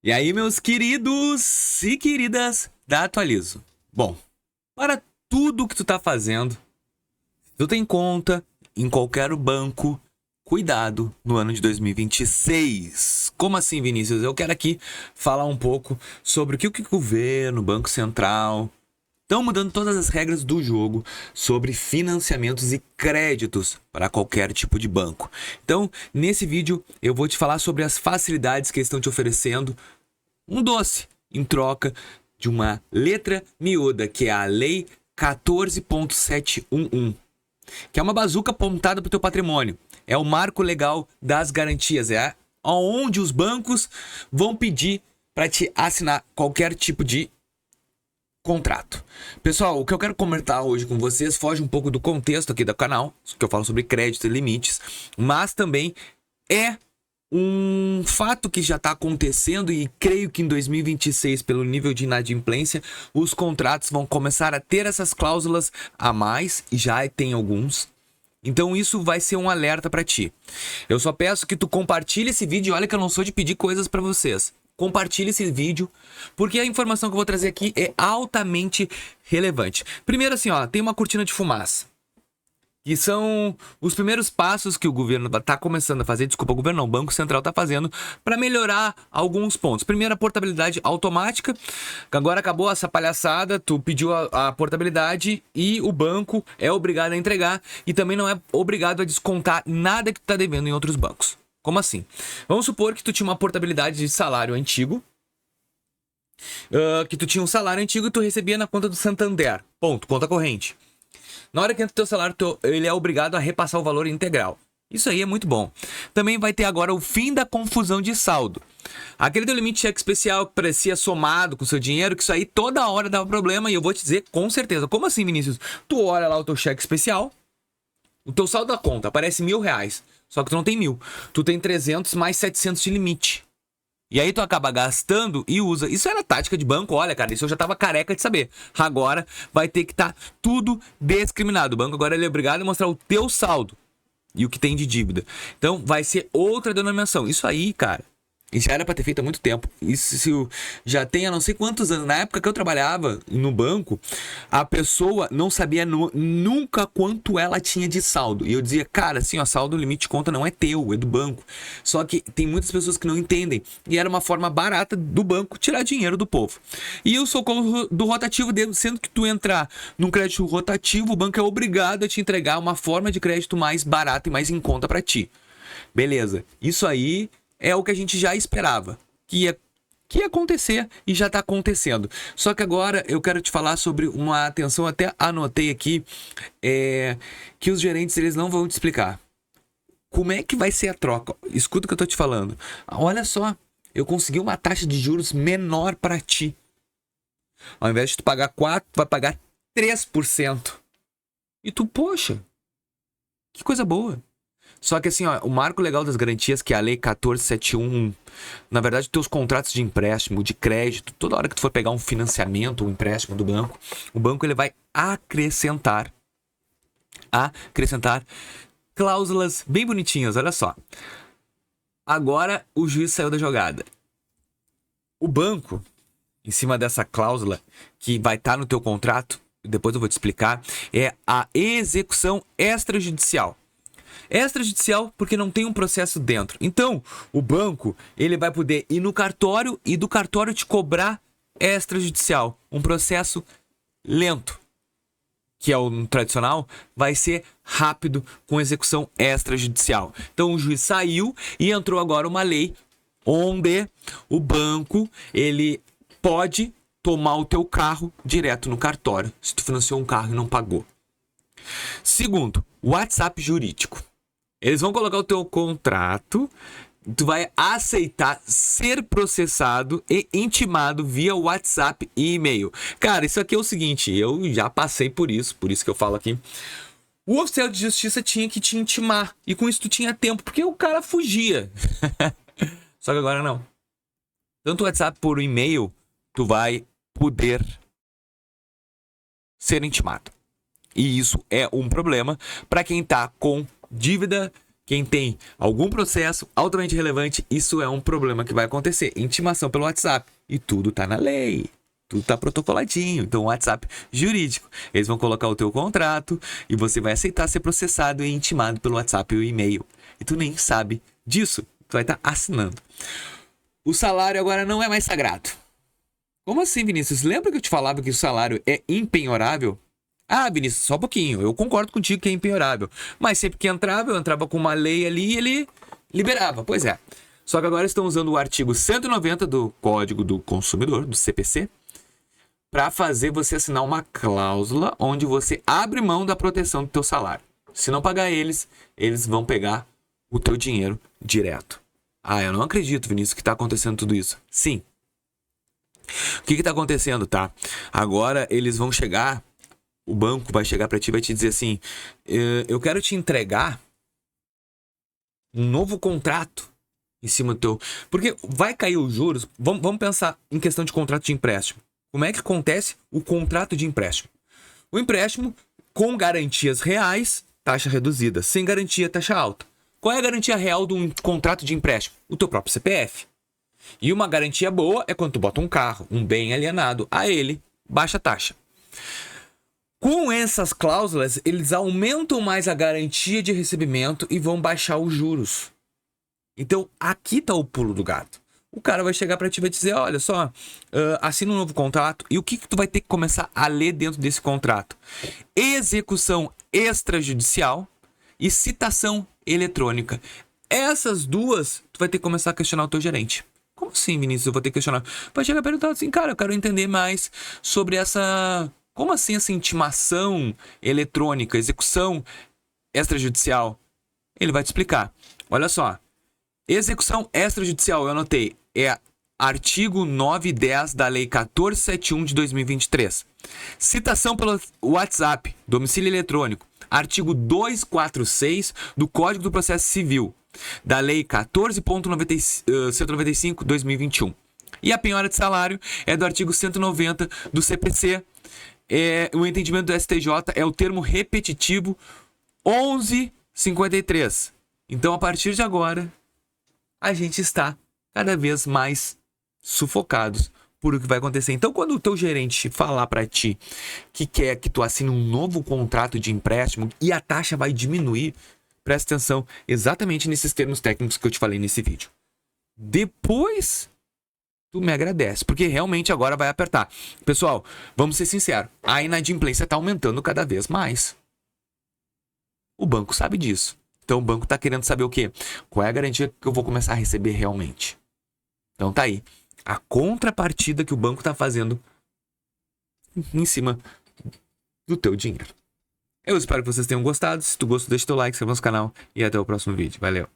E aí, meus queridos e queridas da Atualizo. Bom, para tudo que tu tá fazendo, tu tem conta em qualquer banco, cuidado no ano de 2026. Como assim, Vinícius? Eu quero aqui falar um pouco sobre o governo, o Banco Central, estão mudando todas as regras do jogo sobre financiamentos e créditos para qualquer tipo de banco. Então, nesse vídeo, eu vou te falar sobre as facilidades que eles estão te oferecendo, um doce em troca de uma letra miúda, que é a Lei 14.711, que é uma bazuca apontada para o teu patrimônio. É o marco legal das garantias, é onde os bancos vão pedir para te assinar qualquer tipo de contrato. Pessoal, o que eu quero comentar hoje com vocês foge um pouco do contexto aqui do canal, que eu falo sobre crédito e limites, mas também é um fato que já está acontecendo e creio que em 2026, pelo nível de inadimplência, os contratos vão começar a ter essas cláusulas a mais, e já tem alguns. Então isso vai ser um alerta para ti. Eu só peço que tu compartilhe esse vídeo. Olha que eu não sou de pedir coisas para vocês. Compartilhe esse vídeo, porque a informação que eu vou trazer aqui é altamente relevante. Primeiro assim, ó, tem uma cortina de fumaça, que são os primeiros passos que o governo está começando a fazer, desculpa, o governo não, o Banco Central está fazendo para melhorar alguns pontos. Primeiro, a portabilidade automática, que agora acabou essa palhaçada, tu pediu a portabilidade e o banco é obrigado a entregar e também não é obrigado a descontar nada que tu está devendo em outros bancos. Como assim? Vamos supor que tu tinha uma portabilidade de salário antigo, que tu tinha um salário antigo e tu recebia na conta do Santander, ponto, conta corrente. Na hora que entra o teu salário, ele é obrigado a repassar o valor integral. Isso aí é muito bom. Também vai ter agora o fim da confusão de saldo. Aquele teu limite de cheque especial que parecia somado com o seu dinheiro, que isso aí toda hora dava problema, e eu vou te dizer com certeza. Como assim, Vinícius? Tu olha lá o teu cheque especial, o teu saldo da conta aparece R$ 1.000, só que tu não tem 1.000. Tu tem 300 mais 700 de limite. E aí tu acaba gastando e usa. Isso era tática de banco, olha, cara, isso eu já tava careca de saber. Agora vai ter que estar tudo discriminado. O banco agora ele é obrigado a mostrar o teu saldo e o que tem de dívida. Então vai ser outra denominação. Isso aí, cara, isso já era pra ter feito há muito tempo. Isso já tem há não sei quantos anos. Na época que eu trabalhava no banco, a pessoa não sabia nunca quanto ela tinha de saldo. E eu dizia, cara, assim, ó, saldo limite de conta não é teu, é do banco. Só que tem muitas pessoas que não entendem. E era uma forma barata do banco tirar dinheiro do povo. E o socorro do rotativo, sendo que tu entrar num crédito rotativo, o banco é obrigado a te entregar uma forma de crédito mais barata e mais em conta pra ti. Beleza, isso aí é o que a gente já esperava que ia acontecer e já está acontecendo. Só que agora eu quero te falar sobre uma atenção, até anotei aqui, que os gerentes eles não vão te explicar. Como é que vai ser a troca? Escuta o que eu tô te falando. Olha só, eu consegui uma taxa de juros menor para ti. Ao invés de tu pagar 4, tu vai pagar 3%. E tu, poxa, que coisa boa. Só que assim, ó, o marco legal das garantias, que é a Lei 14.711, na verdade, teus contratos de empréstimo, de crédito, toda hora que tu for pegar um financiamento, um empréstimo do banco, o banco ele vai acrescentar cláusulas bem bonitinhas, olha só. Agora o juiz saiu da jogada. O banco, em cima dessa cláusula que vai estar no teu contrato, depois eu vou te explicar, é a execução extrajudicial. Extrajudicial porque não tem um processo dentro. Então, o banco ele vai poder ir no cartório e do cartório te cobrar extrajudicial. Um processo lento, que é o tradicional, vai ser rápido com execução extrajudicial. Então, o juiz saiu e entrou agora uma lei onde o banco ele pode tomar o teu carro direto no cartório, se tu financiou um carro e não pagou. Segundo, WhatsApp jurídico. Eles vão colocar o teu contrato, tu vai aceitar ser processado e intimado via WhatsApp e e-mail. Cara, isso aqui é o seguinte, eu já passei por isso que eu falo aqui. O oficial de justiça tinha que te intimar, e com isso tu tinha tempo, porque o cara fugia. Só que agora não. Tanto o WhatsApp por e-mail, tu vai poder ser intimado. E isso é um problema para quem tá com dívida, quem tem algum processo altamente relevante, isso é um problema que vai acontecer. Intimação pelo WhatsApp. E tudo tá na lei. Tudo tá protocoladinho. Então, WhatsApp jurídico. Eles vão colocar o teu contrato e você vai aceitar ser processado e intimado pelo WhatsApp ou e-mail. E tu nem sabe disso. Tu vai estar assinando. O salário agora não é mais sagrado. Como assim, Vinícius? Lembra que eu te falava que o salário é impenhorável? Ah, Vinícius, só um pouquinho. Eu concordo contigo que é impenhorável. Mas sempre que entrava, eu entrava com uma lei ali e ele liberava. Pois é. Só que agora estão usando o artigo 190 do Código do Consumidor, do CPC, para fazer você assinar uma cláusula onde você abre mão da proteção do teu salário. Se não pagar eles, eles vão pegar o teu dinheiro direto. Ah, eu não acredito, Vinícius, que está acontecendo tudo isso. Sim. O que está acontecendo, tá? Agora eles vão chegar, o banco vai chegar para ti e vai te dizer assim, eu quero te entregar um novo contrato em cima do teu... Porque vai cair os juros, vamos pensar em questão de contrato de empréstimo. Como é que acontece o contrato de empréstimo? O empréstimo com garantias reais, taxa reduzida. Sem garantia, taxa alta. Qual é a garantia real de um contrato de empréstimo? O teu próprio CPF. E uma garantia boa é quando tu bota um carro, um bem alienado a ele, baixa taxa. Com essas cláusulas, eles aumentam mais a garantia de recebimento e vão baixar os juros. Então, aqui tá o pulo do gato. O cara vai chegar para ti e vai dizer, olha só, assina um novo contrato. E o que tu vai ter que começar a ler dentro desse contrato? Execução extrajudicial e citação eletrônica. Essas duas, tu vai ter que começar a questionar o teu gerente. Como assim, Vinícius? Eu vou ter que questionar. Vai chegar e perguntar assim, cara, eu quero entender mais sobre essa... Como assim essa intimação eletrônica, execução extrajudicial? Ele vai te explicar. Olha só. Execução extrajudicial, eu anotei, é artigo 9 e 10 da Lei 1471 de 2023. Citação pelo WhatsApp, domicílio eletrônico, artigo 246 do Código do Processo Civil, da Lei 14.195 de 2021. E a penhora de salário é do artigo 190 do CPC. O entendimento do STJ é o termo repetitivo 1153. Então, a partir de agora, a gente está cada vez mais sufocados por o que vai acontecer. Então, quando o teu gerente falar para ti que quer que tu assine um novo contrato de empréstimo e a taxa vai diminuir, presta atenção exatamente nesses termos técnicos que eu te falei nesse vídeo. Depois, tu me agradece, porque realmente agora vai apertar. Pessoal, vamos ser sinceros, a inadimplência está aumentando cada vez mais. O banco sabe disso. Então o banco está querendo saber o quê? Qual é a garantia que eu vou começar a receber realmente? Então tá aí. A contrapartida que o banco está fazendo em cima do teu dinheiro. Eu espero que vocês tenham gostado. Se tu gostou, deixa teu like, se inscreva no canal e até o próximo vídeo. Valeu!